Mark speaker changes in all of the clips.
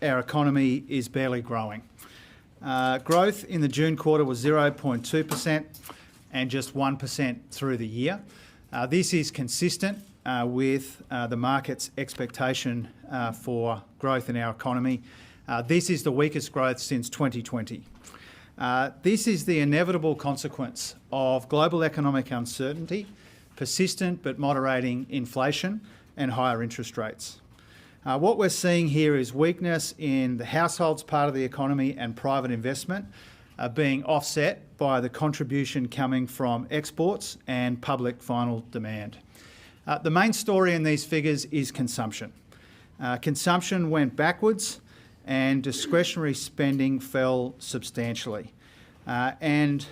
Speaker 1: our economy is barely growing. Growth in the June quarter was 0.2% and just 1% through the year. This is consistent with the market's expectation for growth in our economy. This is the weakest growth since 2020. This is the inevitable consequence of global economic uncertainty, persistent but moderating inflation and higher interest rates. What we're seeing here is weakness in the households part of the economy and private investment being offset by the contribution coming from exports and public final demand. The main story in these figures is consumption. Consumption went backwards and discretionary spending fell substantially. And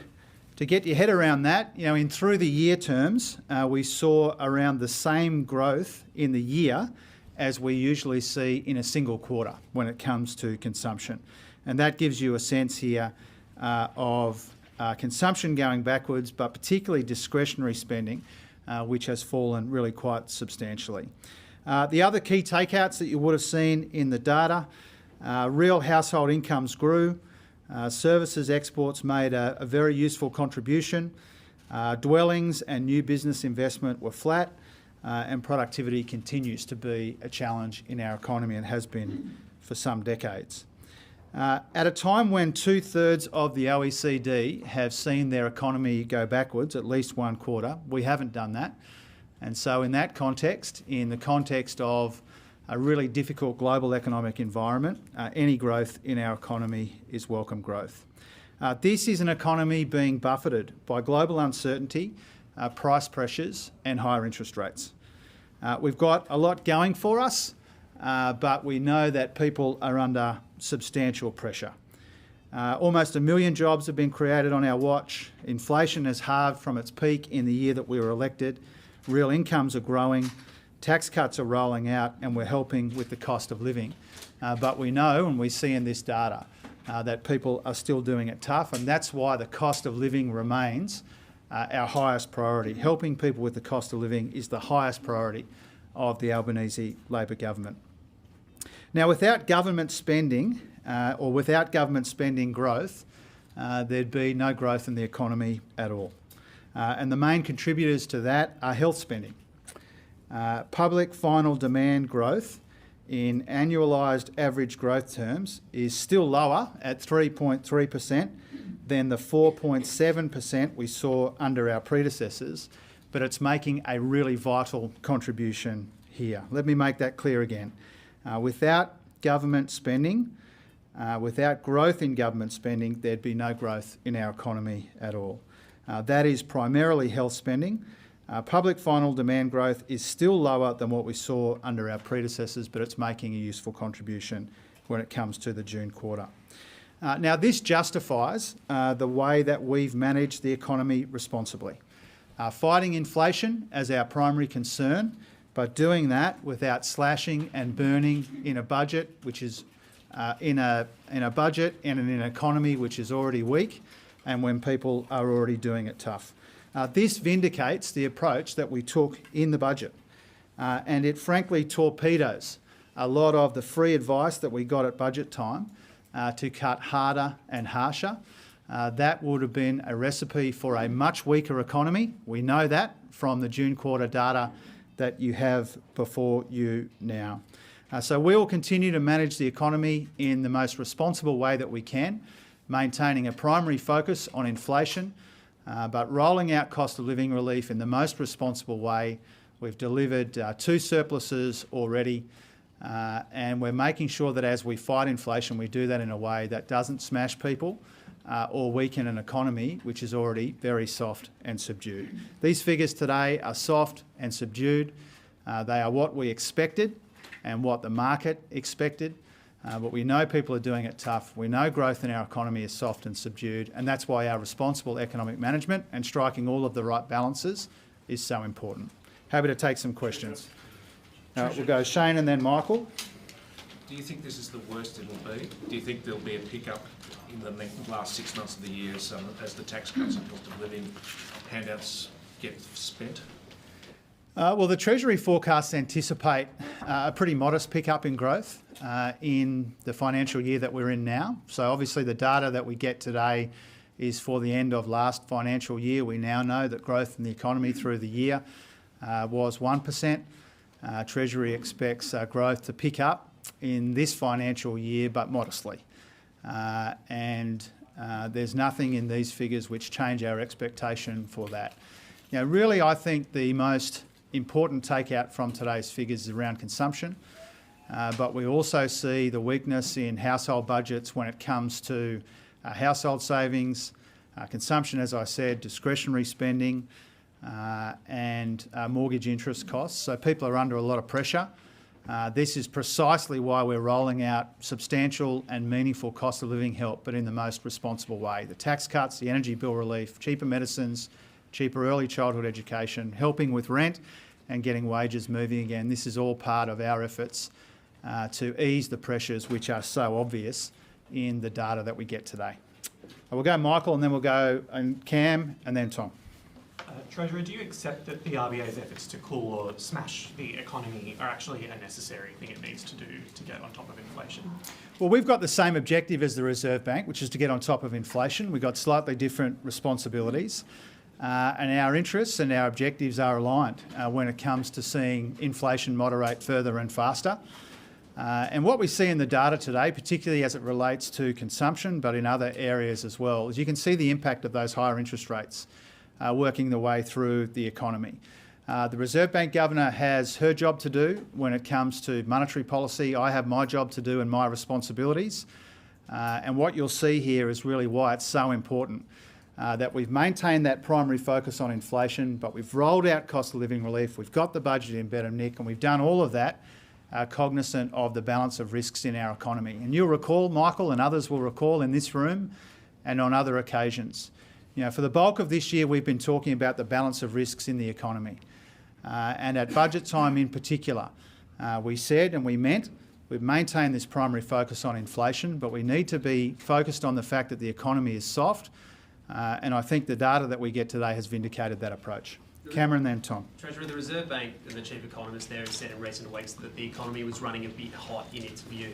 Speaker 1: to get your head around that, in through the year terms, we saw around the same growth in the year as we usually see in a single quarter when it comes to consumption. And that gives you a sense here of consumption going backwards, but particularly discretionary spending, which has fallen really quite substantially. The other key takeouts that you would have seen in the data, real household incomes grew, services exports made a very useful contribution, dwellings and new business investment were flat, and productivity continues to be a challenge in our economy and has been for some decades. At a time when 2/3 of the OECD have seen their economy go backwards at least one quarter, we haven't done that. And so in that context, in the context of a really difficult global economic environment, any growth in our economy is welcome growth. This is an economy being buffeted by global uncertainty, price pressures and higher interest rates. We've got a lot going for us, but we know that people are under substantial pressure. Almost 1 million jobs have been created on our watch. Inflation has halved from its peak in the year that we were elected. Real incomes are growing. Tax cuts are rolling out and we're helping with the cost of living. But we know, and we see in this data, that people are still doing it tough, and that's why the cost of living remains our highest priority. Helping people with the cost of living is the highest priority of the Albanese Labor government. Now, without government spending or without government spending growth, there'd be no growth in the economy at all. And the main contributors to that are health spending. Public final demand growth in annualised average growth terms is still lower at 3.3% than the 4.7% we saw under our predecessors, but it's making a really vital contribution here. Let me make that clear again. Without government spending, without growth in government spending, there'd be no growth in our economy at all. That is primarily health spending. Public final demand growth is still lower than what we saw under our predecessors, but it's making a useful contribution when it comes to the June quarter. Now, this justifies the way that we've managed the economy responsibly. Fighting inflation as our primary concern, but doing that without slashing and burning in a budget which is in a budget and in an economy which is already weak, and when people are already doing it tough. This vindicates the approach that we took in the budget, and it frankly torpedoes a lot of the free advice that we got at budget time to cut harder and harsher. That would have been a recipe for a much weaker economy. We know that from the June quarter data that you have before you now. So we will continue to manage the economy in the most responsible way that we can, maintaining a primary focus on inflation, but rolling out cost of living relief in the most responsible way. We've delivered 2 surpluses already, and we're making sure that as we fight inflation, we do that in a way that doesn't smash people or weaken an economy which is already very soft and subdued. These figures today are soft and subdued. They are what we expected and what the market expected. But we know people are doing it tough. We know growth in our economy is soft and subdued, and that's why our responsible economic management and striking all of the right balances is so important. Happy to take some questions. We'll go Shane and then Michael.
Speaker 2: Do you think this is the worst it'll be? Do you think there'll be a pickup in the last 6 months of the year as the tax cuts and cost of living handouts get spent?
Speaker 1: Well, the Treasury forecasts anticipate a pretty modest pickup in growth in the financial year that we're in now. So obviously the data that we get today is for the end of last financial year. We now know that growth in the economy through the year was 1%. Treasury expects growth to pick up in this financial year, but modestly. There's nothing in these figures which change our expectation for that. You know, really, I think the most important takeout from today's figures is around consumption, but we also see the weakness in household budgets when it comes to household savings, consumption, as I said, discretionary spending, and mortgage interest costs. So people are under a lot of pressure. This is precisely why we're rolling out substantial and meaningful cost of living help, but in the most responsible way. The tax cuts, the energy bill relief, cheaper medicines, cheaper early childhood education, helping with rent and getting wages moving again. This is all part of our efforts to ease the pressures which are so obvious in the data that we get today. We'll go Michael and then we'll go Cam and then Tom.
Speaker 3: Treasurer, do you accept that the RBA's efforts to cool or smash the economy are actually a necessary thing it needs to do to get on top of inflation?
Speaker 1: Well, we've got the same objective as the Reserve Bank, which is to get on top of inflation. We've got slightly different responsibilities. And our interests and our objectives are aligned when it comes to seeing inflation moderate further and faster. And what we see in the data today, particularly as it relates to consumption, but in other areas as well, is you can see the impact of those higher interest rates working their way through the economy. The Reserve Bank Governor has her job to do when it comes to monetary policy. I have my job to do and my responsibilities. And what you'll see here is really why it's so important that we've maintained that primary focus on inflation, but we've rolled out cost of living relief, we've got the budget in better nick, and we've done all of that cognizant of the balance of risks in our economy. And you'll recall, Michael and others will recall in this room and on other occasions, you know, for the bulk of this year we've been talking about the balance of risks in the economy. And at budget time in particular, we said and we meant we've maintained this primary focus on inflation, but we need to be focused on the fact that the economy is soft. And I think the data that we get today has vindicated that approach. Cameron, then Tom.
Speaker 4: Treasurer, the Reserve Bank and the Chief Economist there has said in recent weeks that the economy was running a bit hot in its view.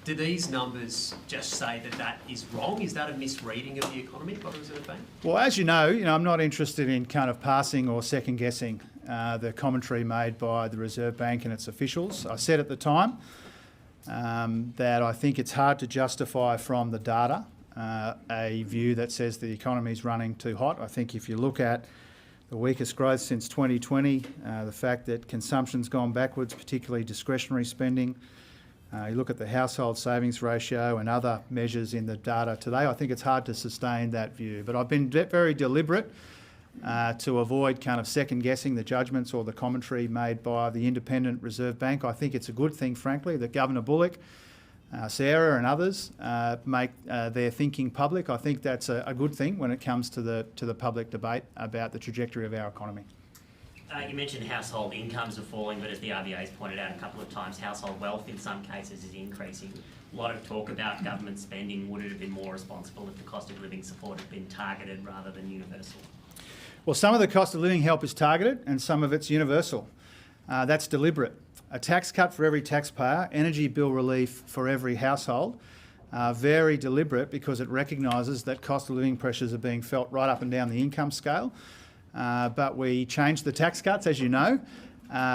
Speaker 4: Do these numbers just say that that is wrong? Is that a misreading of the economy by the Reserve Bank?
Speaker 1: Well, as you know, I'm not interested in kind of passing or second guessing the commentary made by the Reserve Bank and its officials. I said at the time that I think it's hard to justify from the data a view that says the economy is running too hot. I think if you look at the weakest growth since 2020, the fact that consumption's gone backwards, particularly discretionary spending, you look at the household savings ratio and other measures in the data today, I think it's hard to sustain that view. But I've been very deliberate to avoid kind of second guessing the judgments or the commentary made by the independent Reserve Bank. I think it's a good thing, frankly, that Governor Bullock, Sarah and others make their thinking public. I think that's a good thing when it comes to the public debate about the trajectory of our economy.
Speaker 5: You mentioned household incomes are falling, but as the RBA has pointed out a couple of times, household wealth in some cases is increasing. A lot of talk about government spending. Would it have been more responsible if the cost of living support had been targeted rather than universal? Well,
Speaker 1: some of the cost of living help is targeted and some of it's universal. That's deliberate. A tax cut for every taxpayer, energy bill relief for every household, very deliberate because it recognises that cost of living pressures are being felt right up and down the income scale. But we changed the tax cuts, as you know,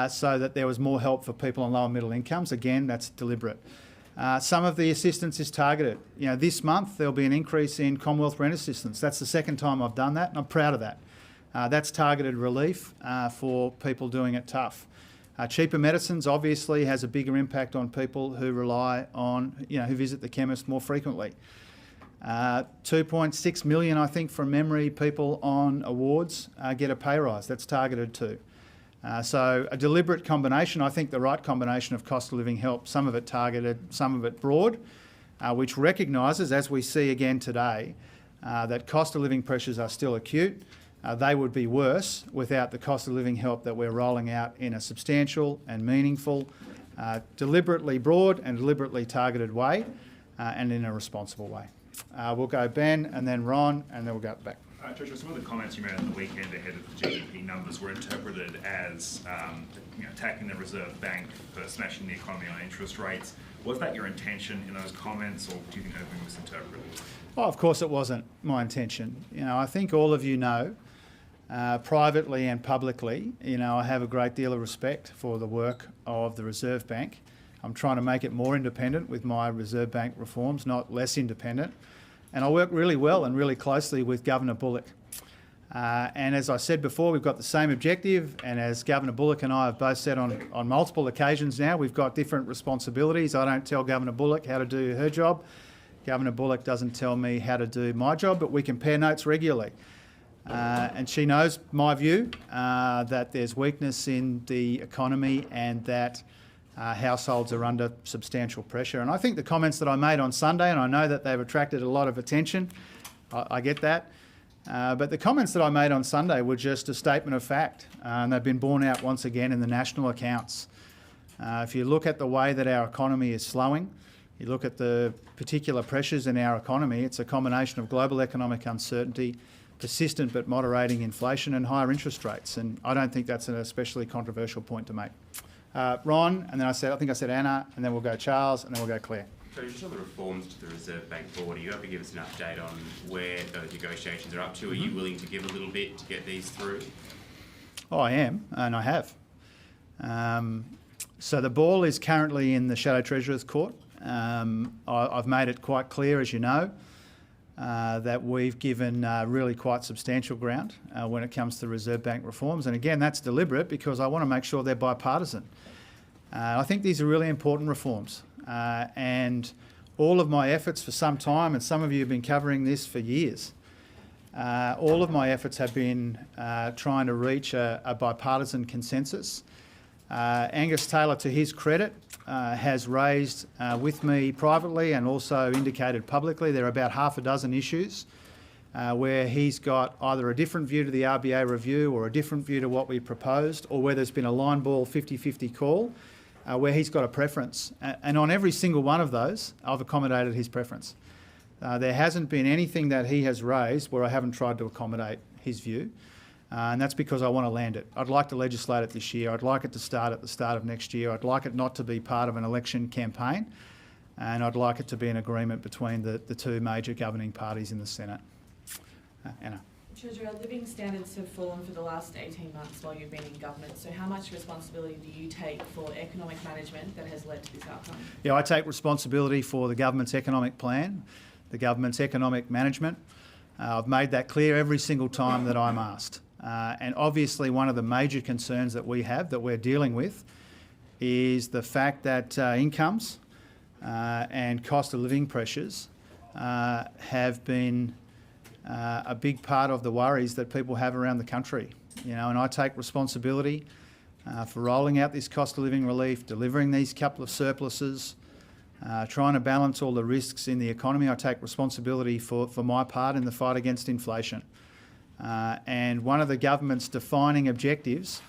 Speaker 1: so that there was more help for people on lower middle incomes. Again, that's deliberate. Some of the assistance is targeted. This month there'll be an increase in Commonwealth rent assistance. That's the second time I've done that, and I'm proud of that. That's targeted relief for people doing it tough. Cheaper medicines obviously has a bigger impact on people who rely on, who visit the chemist more frequently. 2.6 million, I think, from memory, people on awards get a pay rise. That's targeted too. So a deliberate combination, I think the right combination of cost of living help, some of it targeted, some of it broad, which recognises, as we see again today, that cost of living pressures are still acute. They would be worse without the cost of living help that we're rolling out in a substantial and meaningful, deliberately broad and deliberately targeted way, and in a responsible way. We'll go Ben and then Ron and then we'll go back.
Speaker 6: Treasurer, some of the comments you made on the weekend ahead of the GDP numbers were interpreted as attacking the Reserve Bank for smashing the economy on interest rates. Was that your intention in those comments, or do you think they've been misinterpreted?
Speaker 1: Oh, of course it wasn't my intention. I think all of you know, privately and publicly, I have a great deal of respect for the work of the Reserve Bank. I'm trying to make it more independent with my Reserve Bank reforms, not less independent. And I work really well and really closely with Governor Bullock. And as I said before, we've got the same objective, and as Governor Bullock and I have both said on multiple occasions now, we've got different responsibilities. I don't tell Governor Bullock how to do her job. Governor Bullock doesn't tell me how to do my job, but we compare notes regularly. And she knows my view that there's weakness in the economy and that households are under substantial pressure. And I think the comments that I made on Sunday, and I know that they've attracted a lot of attention, I get that, but the comments that I made on Sunday were just a statement of fact, and they've been borne out once again in the national accounts. If you look at the way that our economy is slowing, you look at the particular pressures in our economy, it's a combination of global economic uncertainty, persistent but moderating inflation and higher interest rates, and I don't think that's an especially controversial point to make. Ron, and then I think I said Anna, and then we'll go Charles, and then we'll go Claire.
Speaker 7: So just on the reforms to the Reserve Bank Board, are you able to give us an update on where those negotiations are up to? Are you willing to give a little bit to get these through?
Speaker 1: Oh, I am, and I have. So the ball is currently in the Shadow Treasurer's court. I've made it quite clear, as you know, that we've given really quite substantial ground when it comes to Reserve Bank reforms. And again, that's deliberate because I want to make sure they're bipartisan. I think these are really important reforms. And all of my efforts for some time, and some of you have been covering this for years, all of my efforts have been trying to reach a bipartisan consensus. Angus Taylor, to his credit, has raised with me privately and also indicated publicly there are about half a dozen issues where he's got either a different view to the RBA review or a different view to what we proposed, or where there's been a line ball 50-50 call where he's got a preference. And on every single one of those, I've accommodated his preference. There hasn't been anything that he has raised where I haven't tried to accommodate his view. And that's because I want to land it. I'd like to legislate it this year. I'd like it to start at the start of next year. I'd like it not to be part of an election campaign. And I'd like it to be an agreement between the two major governing parties in the Senate. Anna.
Speaker 8: Treasurer, living standards have fallen for the last 18 months while you've been in government. So how much responsibility do you take for economic management that has led to this outcome?
Speaker 1: Yeah, I take responsibility for the government's economic plan, the government's economic management. I've made that clear every single time that I'm asked. And obviously one of the major concerns that we have, that we're dealing with, is the fact that incomes and cost of living pressures have been a big part of the worries that people have around the country. And I take responsibility for rolling out this cost of living relief, delivering these couple of surpluses, trying to balance all the risks in the economy. I take responsibility for my part in the fight against inflation. And one of the government's defining objectives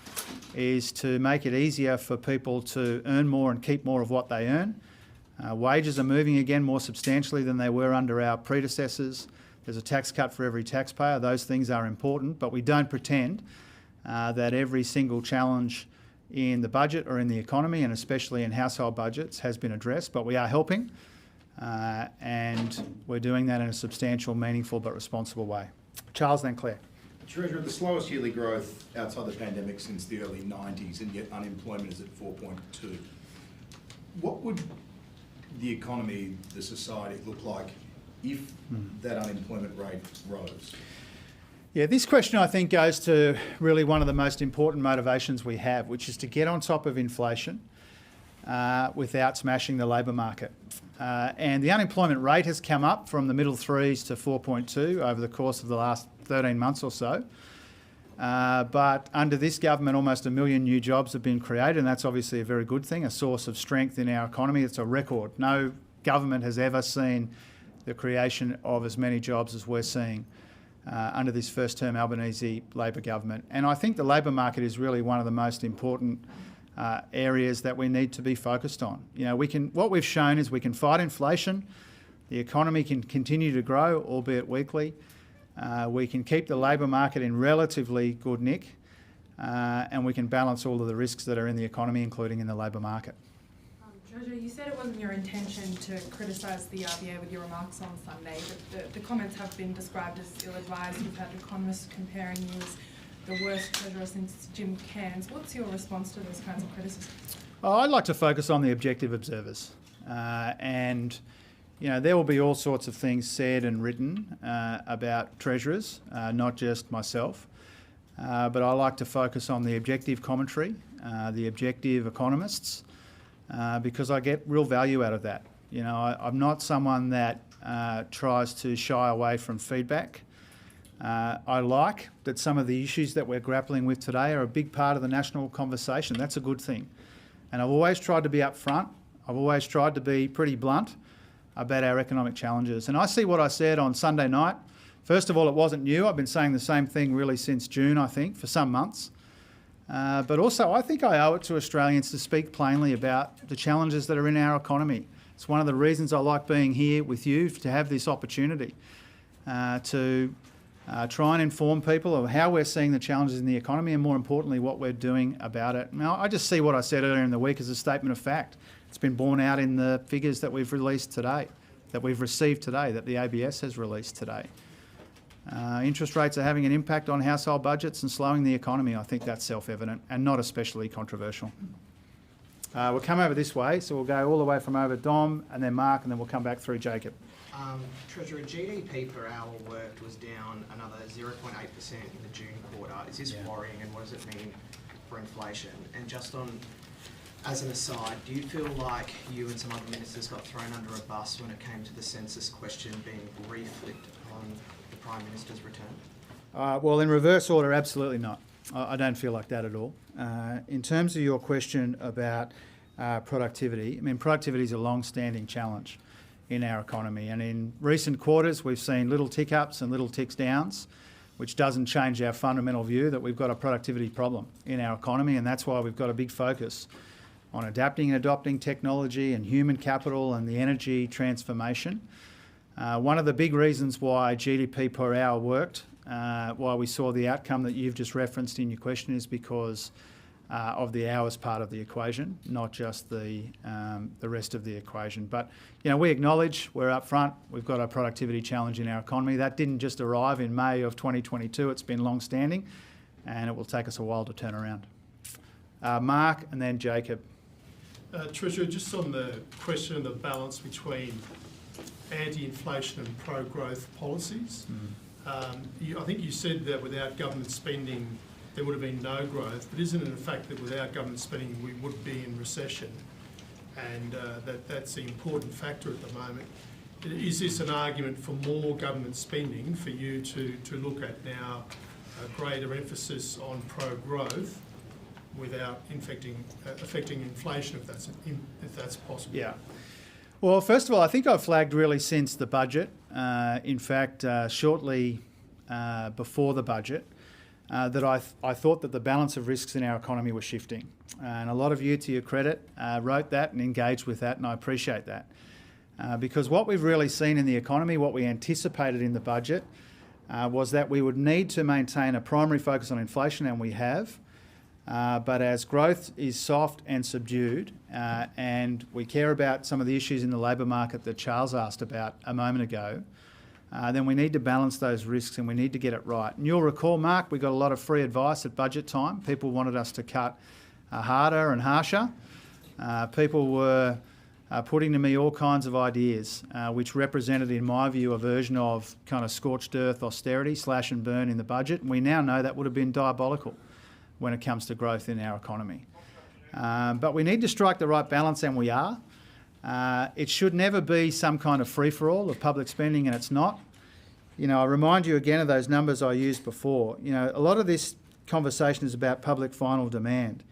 Speaker 1: is to make it easier for people to earn more and keep more of what they earn. Wages are moving again more substantially than they were under our predecessors. There's a tax cut for every taxpayer. Those things are important, but we don't pretend that every single challenge in the budget or in the economy, and especially in household budgets, has been addressed. But we are helping, and we're doing that in a substantial, meaningful but responsible way. Charles, then Claire.
Speaker 9: Treasurer, the slowest yearly growth outside the pandemic since the early 90s, and yet unemployment is at 4.2. What would the economy, the society look like if that unemployment rate rose?
Speaker 1: Yeah, this question I think goes to really one of the most important motivations we have, which is to get on top of inflation without smashing the labour market. And the unemployment rate has come up from the middle threes to 4.2 over the course of the last 13 months or so. But under this government, almost 1 million new jobs have been created, and that's obviously a very good thing, a source of strength in our economy. It's a record. No government has ever seen the creation of as many jobs as we're seeing under this first-term Albanese Labor government. And I think the labour market is really one of the most important areas that we need to be focused on. What we've shown is we can fight inflation, the economy can continue to grow, albeit weakly, we can keep the labour market in relatively good nick, and we can balance all of the risks that are in the economy, including in the labour market.
Speaker 10: Treasurer, you said it wasn't your intention to criticise the RBA with your remarks on Sunday, but the comments have been described as ill-advised. You've had economists comparing you as the worst Treasurer since Jim Chalmers. What's your response to those kinds of criticisms?
Speaker 1: Oh, I'd like to focus on the objective observers. And, you know, there will be all sorts of things said and written about treasurers, not just myself. But I like to focus on the objective commentary, the objective economists, because I get real value out of that. You know, I'm not someone that tries to shy away from feedback. I like that some of the issues that we're grappling with today are a big part of the national conversation. That's a good thing. And I've always tried to be upfront. I've always tried to be pretty blunt about our economic challenges. And I see what I said on Sunday night. First of all, it wasn't new. I've been saying the same thing really since June, I think, for some months. But also, I think I owe it to Australians to speak plainly about the challenges that are in our economy. It's one of the reasons I like being here with you, to have this opportunity to try and inform people of how we're seeing the challenges in the economy and, more importantly, what we're doing about it. Now, I just see what I said earlier in the week as a statement of fact. It's been borne out in the figures that we've released today, that we've received today, that the ABS has released today. Interest rates are having an impact on household budgets and slowing the economy. I think that's self-evident and not especially controversial. We'll come over this way, so we'll go all the way from over Dom and then Mark, and then we'll come back through Jacob.
Speaker 11: Treasurer, GDP per hour worked was down another 0.8% in the June quarter. Is this worrying, and what does it mean for inflation? And just on, as an aside, do you feel like you and some other ministers got thrown under a bus when it came to the census question being reflicked on the Prime Minister's return?
Speaker 1: Well, in reverse order, absolutely not. I don't feel like that at all. In terms of your question about productivity, I mean, productivity is a long-standing challenge in our economy, and in recent quarters we've seen little tick-ups and little ticks downs, which doesn't change our fundamental view that we've got a productivity problem in our economy, and that's why we've got a big focus on adapting and adopting technology and human capital and the energy transformation. One of the big reasons why GDP per hour worked, why we saw the outcome that you've just referenced in your question, is because of the hours part of the equation, not just the rest of the equation. But, you know, we acknowledge, we're up front, we've got a productivity challenge in our economy. That didn't just arrive in May of 2022, it's been long-standing, and it will take us a while to turn around. Mark and then Jacob.
Speaker 12: Treasurer, just on the question of the balance between anti-inflation and pro-growth policies, I think you said that without government spending there would have been no growth, but isn't it a fact that without government spending we would be in recession, and that's the important factor at the moment? Is this an argument for more government spending for you to look at now a greater emphasis on pro-growth without affecting inflation, if that's possible?
Speaker 1: Yeah. Well, first of all, I think I've flagged really since the budget, in fact, shortly before the budget, that I thought that the balance of risks in our economy was shifting. And a lot of you, to your credit, wrote that and engaged with that, and I appreciate that. Because what we've really seen in the economy, what we anticipated in the budget, was that we would need to maintain a primary focus on inflation, and we have. But as growth is soft and subdued, and we care about some of the issues in the labour market that Charles asked about a moment ago, then we need to balance those risks and we need to get it right. And you'll recall, Mark, we got a lot of free advice at budget time. People wanted us to cut harder and harsher. People were putting to me all kinds of ideas, which represented, in my view, a version of kind of scorched earth austerity, slash and burn in the budget. And we now know that would have been diabolical when it comes to growth in our economy. But we need to strike the right balance, and we are. It should never be some kind of free-for-all of public spending, and it's not. You know, I remind you again of those numbers I used before. You know, a lot of this conversation is about public final demand.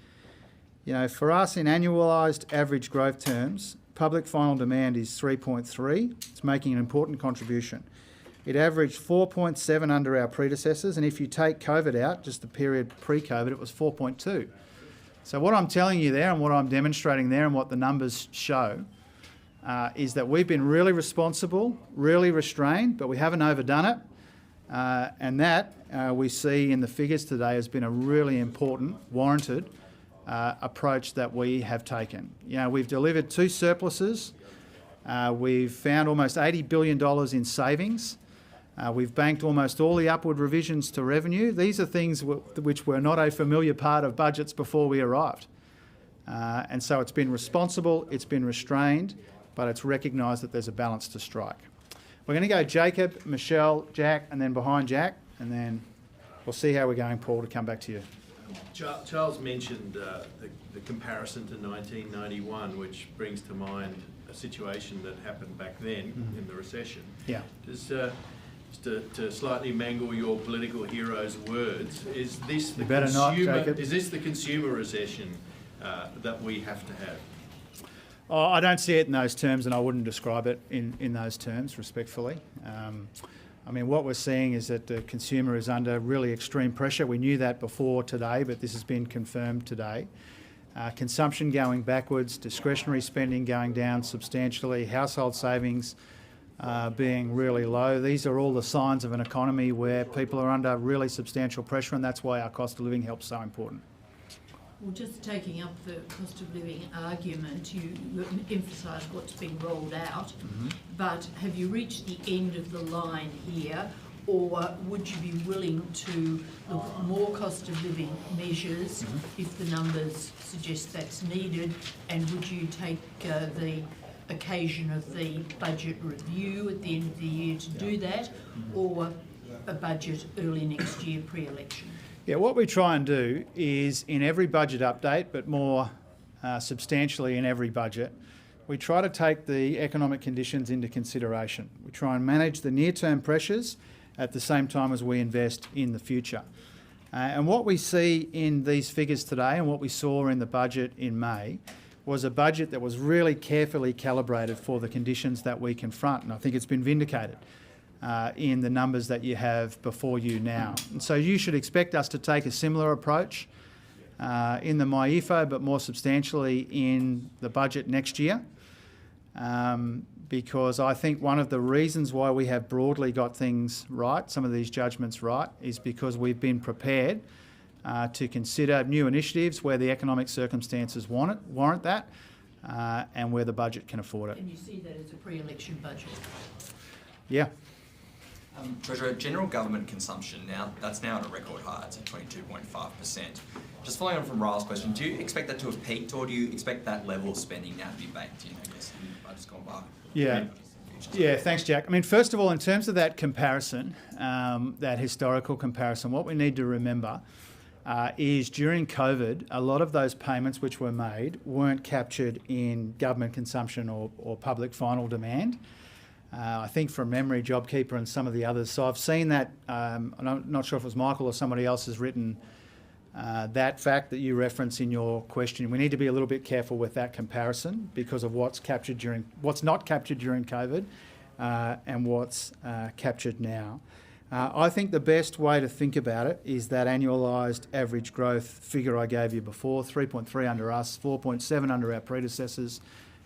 Speaker 1: You know, for us in annualised average growth terms, public final demand is 3.3. It's making an important contribution. It averaged 4.7 under our predecessors, and if you take COVID out, just the period pre-COVID, it was 4.2. So what I'm telling you there and what I'm demonstrating there and what the numbers show is that we've been really responsible, really restrained, but we haven't overdone it. And that we see in the figures today has been a really important, warranted approach that we have taken. You know, we've delivered 2 surpluses. We've found almost $80 billion in savings. We've banked almost all the upward revisions to revenue. These are things which were not a familiar part of budgets before we arrived. And so it's been responsible, it's been restrained, but it's recognised that there's a balance to strike. We're going to go Jacob, Michelle, Jack, and then behind Jack, and then we'll see how we're going, Paul, to come back to you.
Speaker 13: Charles mentioned the comparison to 1991, which brings to mind a situation that happened back then in the recession.
Speaker 1: Yeah.
Speaker 13: Just to slightly mangle your political hero's words, is this the is this the consumer recession that we have to have?
Speaker 1: Oh, I don't see it in those terms, and I wouldn't describe it in those terms, respectfully. I mean, what we're seeing is that the consumer is under really extreme pressure. We knew that before today, but this has been confirmed today. Consumption going backwards, discretionary spending going down substantially, household savings being really low. These are all the signs of an economy where people are under really substantial pressure, and that's why our cost of living help's so important.
Speaker 14: Well, just taking up the cost of living argument, you emphasised what's been rolled out, but have you reached the end of the line here, or would you be willing to look at more cost of living measures if the numbers suggest that's needed, and would you take the occasion of the budget review at the end of the year to do that, or a budget early next year pre-election?
Speaker 1: Yeah, what we try and do is in every budget update, but more substantially in every budget, we try to take the economic conditions into consideration. We try and manage the near-term pressures at the same time as we invest in the future. And what we see in these figures today and what we saw in the budget in May was a budget that was really carefully calibrated for the conditions that we confront, and I think it's been vindicated in the numbers that you have before you now. And so you should expect us to take a similar approach in the MyEFO, but more substantially in the budget next year, because I think one of the reasons why we have broadly got things right, some of these judgments right, is because we've been prepared to consider new initiatives where the economic circumstances warrant that, and where the budget can afford it.
Speaker 14: And you see that as a pre-election budget?
Speaker 1: Yeah.
Speaker 15: Treasurer, general government consumption that's now at a record high. It's at 22.5%. Just following on from Ryle's question, do you expect that to have peaked, or do you expect that level of spending now to be baked in, I guess, in the budget's gone by?
Speaker 1: Yeah, thanks, Jack. I mean, first of all, in terms of that comparison, that historical comparison, what we need to remember is during COVID, a lot of those payments which were made weren't captured in government consumption or public final demand. I think from memory, JobKeeper and some of the others. So I've seen that, I'm not sure if it was Michael or somebody else has written that fact that you reference in your question. We need to be a little bit careful with that comparison because of what's not captured during COVID and what's captured now. I think the best way to think about it is that annualised average growth figure I gave you before, 3.3 under us, 4.7 under our predecessors.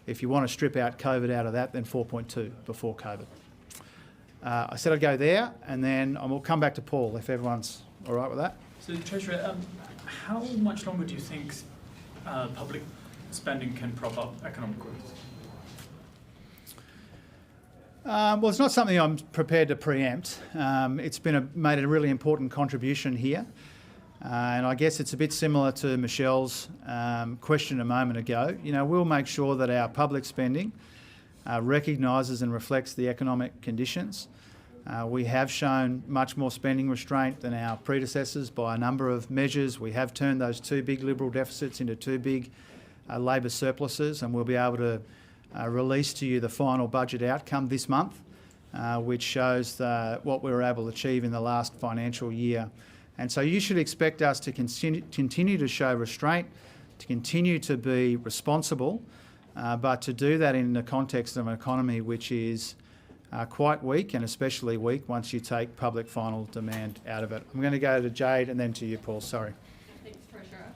Speaker 1: If you want to strip out COVID out of that, then 4.2 before COVID. I said I'd go there, and then we'll come back to Paul if everyone's all right with that.
Speaker 16: So, Treasurer, how much longer do you think public spending can prop up economic growth?
Speaker 1: Well, it's not something I'm prepared to preempt. It's made a really important contribution here. And I guess it's a bit similar to Michelle's question a moment ago. You know, we'll make sure that our public spending recognises and reflects the economic conditions. We have shown much more spending restraint than our predecessors by a number of measures. We have turned those 2 big Liberal deficits into 2 big Labor surpluses, and we'll be able to release to you the final budget outcome this month, which shows what we were able to achieve in the last financial year. And so you should expect us to continue to show restraint, to continue to be responsible, but to do that in the context of an economy which is quite weak, and especially weak once you take public final demand out of it. I'm going to go to Jade and then to you, Paul. Sorry.
Speaker 17: Thanks, Treasurer.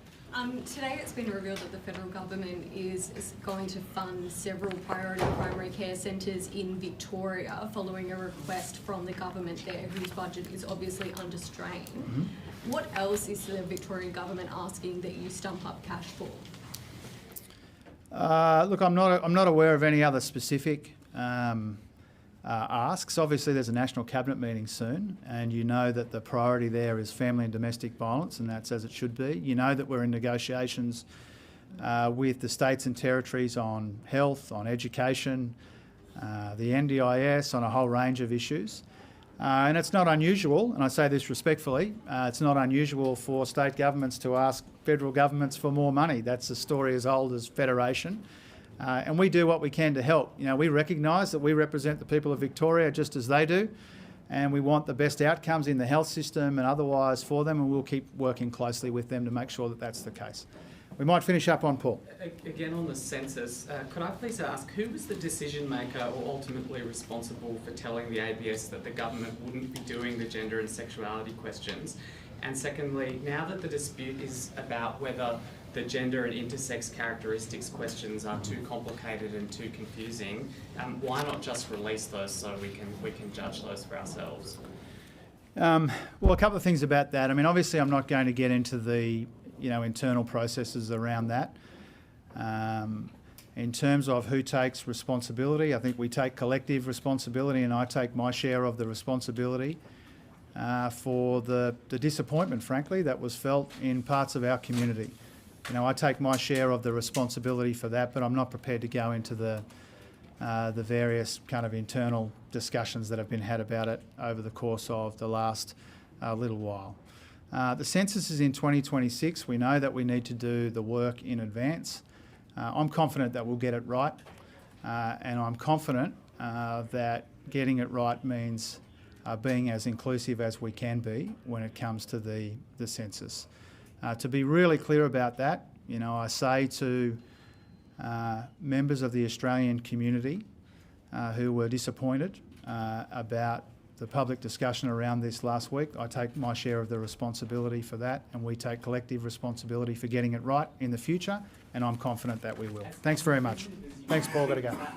Speaker 17: Today it's been revealed that the federal government is going to fund several priority primary care centres in Victoria following a request from the government there, whose budget is obviously under strain.
Speaker 1: Mm-hmm.
Speaker 17: What else is the Victorian government asking that you stump up cash for?
Speaker 1: Look, I'm not aware of any other specific asks. Obviously, there's a national cabinet meeting soon, and you know that the priority there is family and domestic violence, and that's as it should be. You know that we're in negotiations with the states and territories on health, on education, the NDIS, on a whole range of issues. And it's not unusual, and I say this respectfully, it's not unusual for state governments to ask federal governments for more money. That's a story as old as federation. And we do what we can to help. You know, we recognise that we represent the people of Victoria just as they do, and we want the best outcomes in the health system and otherwise for them, and we'll keep working closely with them to make sure that that's the case. We might finish up on Paul.
Speaker 18: Again on the census, could I please ask, who was the decision maker or ultimately responsible for telling the ABS that the government wouldn't be doing the gender and sexuality questions? And secondly, now that the dispute is about whether the gender and intersex characteristics questions are too complicated and too confusing, why not just release those so we can judge those for ourselves?
Speaker 1: Well, a couple of things about that. I mean, obviously, I'm not going to get into the internal processes around that. In terms of who takes responsibility, I think we take collective responsibility, and I take my share of the responsibility for the disappointment, frankly, that was felt in parts of our community. I take my share of the responsibility for that, but I'm not prepared to go into the various kind of internal discussions that have been had about it over the course of the last little while. The census is in 2026. We know that we need to do the work in advance. I'm confident that we'll get it right, and I'm confident that getting it right means being as inclusive as we can be when it comes to the census. To be really clear about that, I say to members of the Australian community who were disappointed about the public discussion around this last week, I take my share of the responsibility for that, and we take collective responsibility for getting it right in the future, and I'm confident that we will. Thanks very much. Thanks, Paul. Got to go.